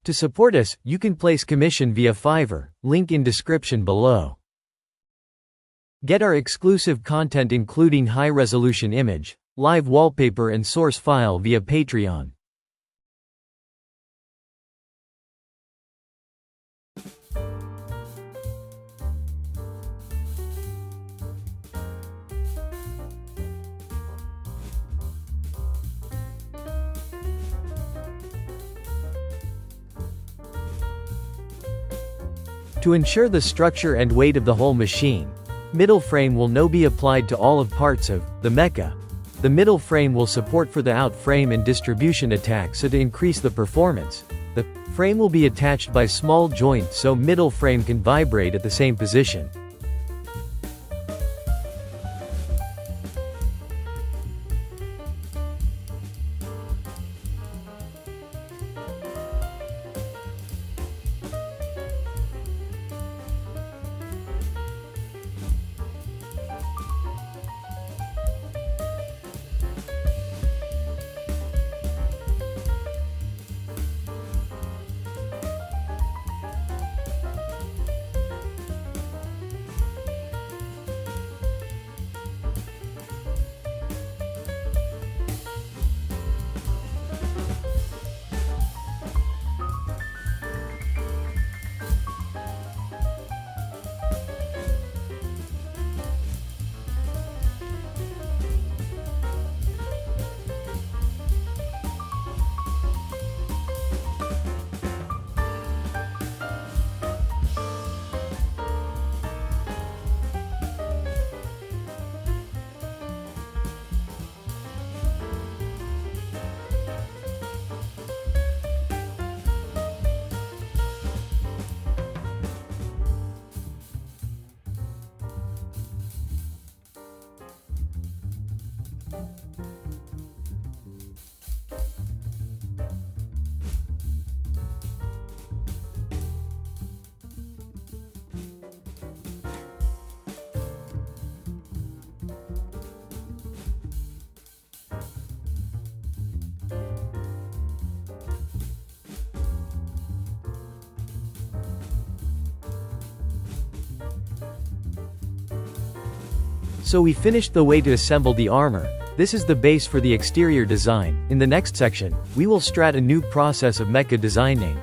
To support us, you can place commission via Fiverr, link in description below. Get our exclusive content including high-resolution image, live wallpaper and source file via Patreon. To ensure the structure and weight of the whole machine, middle frame will now be applied to all of parts of the Mecha. The middle frame will support for the out frame and distribution attack, so to increase the performance, the frame will be attached by small joints so middle frame can vibrate at the same position. So we finished the way to assemble the armor. This is the base for the exterior design. In the next section, we will start a new process of mecha designing.